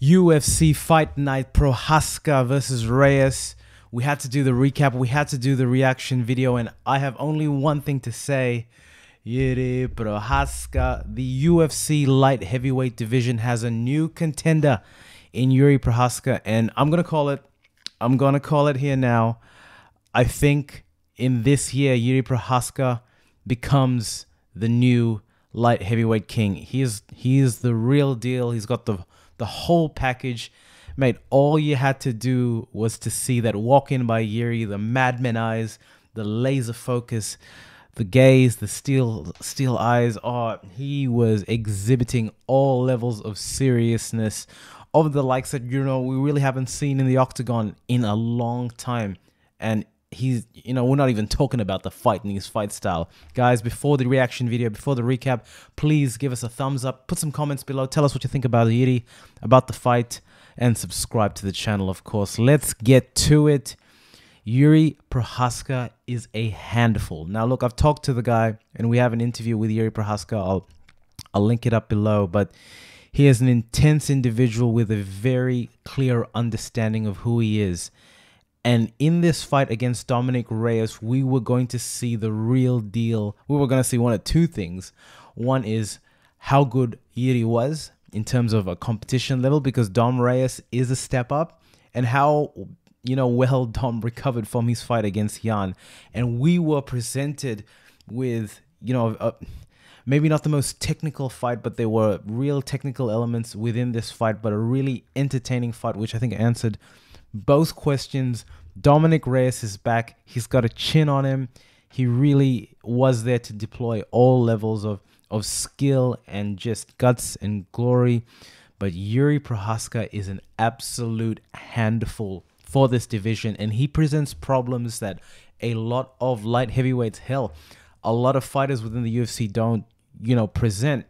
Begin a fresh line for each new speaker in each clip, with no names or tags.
UFC Fight Night Prochazka versus Reyes. We had to do the recap. We had to do the reaction video. And I have only one thing to say. Jiri Prochazka. The UFC light heavyweight division has a new contender in Jiri Prochazka. And I'm going to call it. I'm going to call it here now. I think in this year, Jiri Prochazka becomes the new light heavyweight king. He is the real deal. He's got the whole package. Mate, all you had to do was to see that walk in by Jiri, the madman eyes, the laser focus, the gaze, the steel eyes. Oh, he was exhibiting all levels of seriousness of the likes that, we really haven't seen in the octagon in a long time. And he's, we're not even talking about the fight and his fight style. Guys, before the reaction video, before the recap, please give us a thumbs up, put some comments below, tell us what you think about Jiri, about the fight, and subscribe to the channel, of course. Let's get to it. Jiri Prochazka is a handful. Now, look, I've talked to the guy, and we have an interview with Jiri Prochazka. I'll link it up below, but he is an intense individual with a very clear understanding of who he is. And in this fight against Dom Reyes, we were going to see the real deal. We were going to see one of two things. One is how good Jiri was in terms of a competition level, because Dom Reyes is a step up, and how, well Dom recovered from his fight against Jan. And we were presented with, maybe not the most technical fight, but there were real technical elements within this fight, but a really entertaining fight, which I think answered both questions. Dom Reyes is back. He's got a chin on him. He really was there to deploy all levels of skill and just guts and glory. But Jiri Prochazka is an absolute handful for this division, and he presents problems that a lot of light heavyweights, hell, a lot of fighters within the UFC don't, present.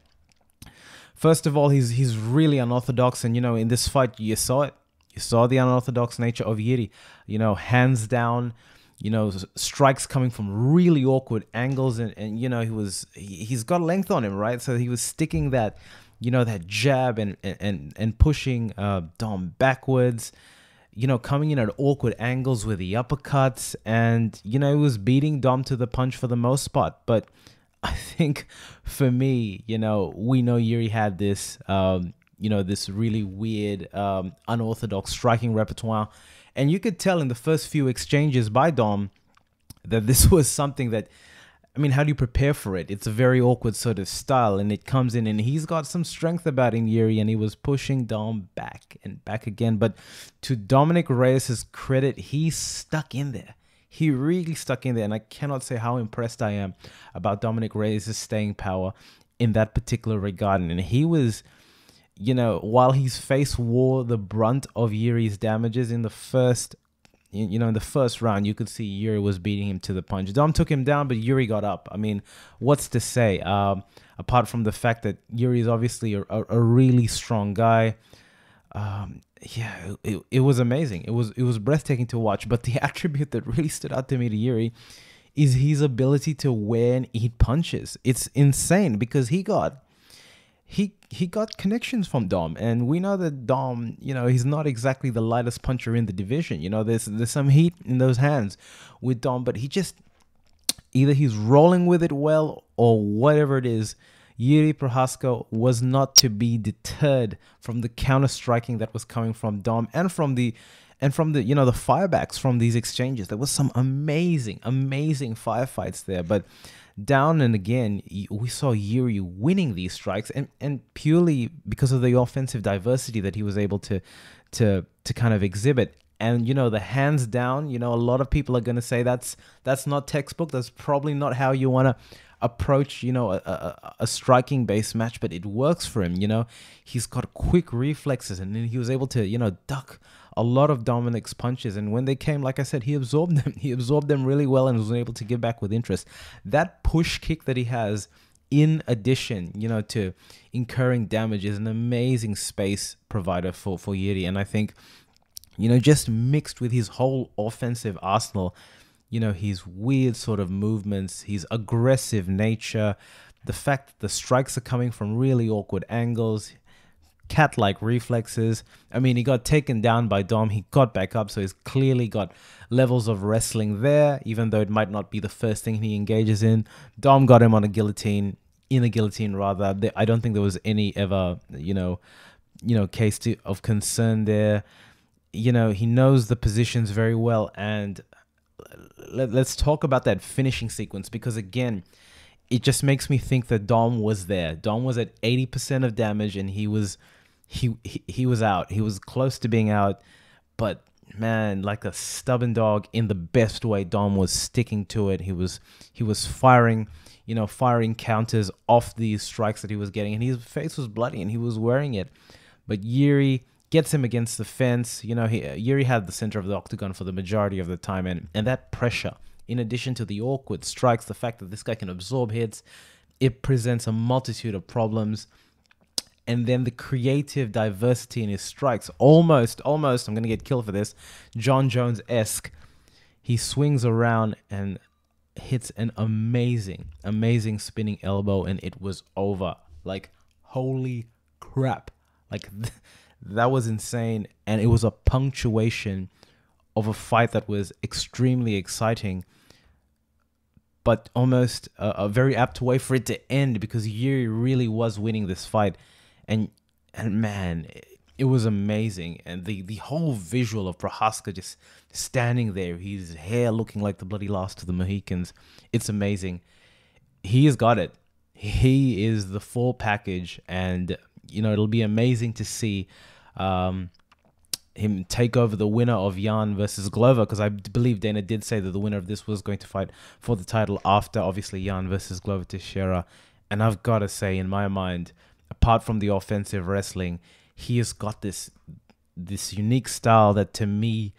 First of all, he's really unorthodox, and in this fight you saw it. You saw the unorthodox nature of Jiri. Hands down, strikes coming from really awkward angles, and he's got length on him, right? So he was sticking that, that jab and pushing Dom backwards, coming in at awkward angles with the uppercuts, and he was beating Dom to the punch for the most part. But I think for me, we know Jiri had this this really weird, unorthodox striking repertoire. And you could tell in the first few exchanges by Dom that this was something that, how do you prepare for it? It's a very awkward sort of style, and it comes in, and he's got some strength about him, Jiri, and he was pushing Dom back and back again. But to Dom Reyes' credit, he stuck in there. He really stuck in there, and I cannot say how impressed I am about Dom Reyes' staying power in that particular regard. And he was, while his face wore the brunt of Jiri's damages in the first, in the first round, you could see Jiri was beating him to the punch. Dom took him down, but Jiri got up. What's to say? Apart from the fact that Jiri is obviously a really strong guy. Yeah, it was amazing. It was breathtaking to watch. But the attribute that really stood out to me to Jiri is his ability to wear and eat punches. It's insane, because he got connections from Dom, and we know that Dom, he's not exactly the lightest puncher in the division. There's some heat in those hands with Dom, but he just, either he's rolling with it well or whatever it is. Jiri Prochazka was not to be deterred from the counter striking that was coming from Dom, and from the the firebacks from these exchanges. There was some amazing firefights there, but down and again, we saw Jiri winning these strikes, and purely because of the offensive diversity that he was able to kind of exhibit. And the hands down, a lot of people are going to say that's not textbook. That's probably not how you want to approach a striking based match, but it works for him. He's got quick reflexes, and then he was able to duck a lot of Dominic's punches, and when they came, like I said, he absorbed them really well, and was able to give back with interest. That push kick that he has, in addition to incurring damage, is an amazing space provider for Jiri. And I think just mixed with his whole offensive arsenal, his weird sort of movements, his aggressive nature, the fact that the strikes are coming from really awkward angles, cat-like reflexes. I mean, he got taken down by Dom. He got back up, so he's clearly got levels of wrestling there, even though it might not be the first thing he engages in. Dom got him on a guillotine, in a guillotine rather. I don't think there was any ever, case of concern there. He knows the positions very well, and let's talk about that finishing sequence, because again, it just makes me think that Dom was there. Dom was at 80% of damage, and he was out. He was close to being out, but man, like a stubborn dog in the best way, Dom was sticking to it. He was firing, firing counters off these strikes that he was getting, and his face was bloody, and he was wearing it. But Jiri gets him against the fence. Jiri had the center of the octagon for the majority of the time, and that pressure, in addition to the awkward strikes, the fact that this guy can absorb hits, it presents a multitude of problems. And then the creative diversity in his strikes, almost, I'm going to get killed for this, John Jones-esque. He swings around and hits an amazing spinning elbow, and it was over. Like, holy crap. Like, that was insane. And it was a punctuation of a fight that was extremely exciting, but almost a very apt way for it to end, because Jiri really was winning this fight. And man, it was amazing. And the whole visual of Prochazka just standing there, his hair looking like the bloody last of the Mohicans, it's amazing. He has got it. He is the full package, and it'll be amazing to see him take over the winner of Jan versus Glover, because I believe Dana did say that the winner of this was going to fight for the title after, obviously, Jan versus Glover Teixeira. And I've got to say, in my mind, apart from the offensive wrestling, he has got this unique style that, to me,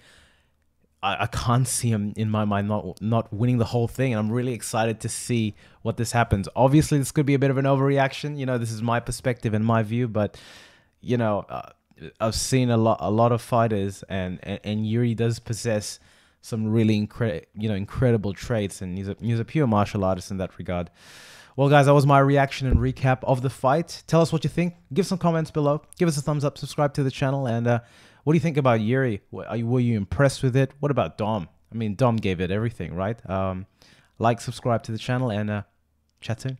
I can't see him, in my mind, not winning the whole thing. And I'm really excited to see what this happens. Obviously, this could be a bit of an overreaction. This is my perspective and my view, but I've seen a lot of fighters, and Jiri does possess some really incredible traits, and he's a pure martial artist in that regard. Well, guys, that was my reaction and recap of the fight. Tell us what you think. Give some comments below. Give us a thumbs up. Subscribe to the channel. And what do you think about Jiri? Were you impressed with it? What about Dom? I mean, Dom gave it everything, right? Like, subscribe to the channel, and chat soon.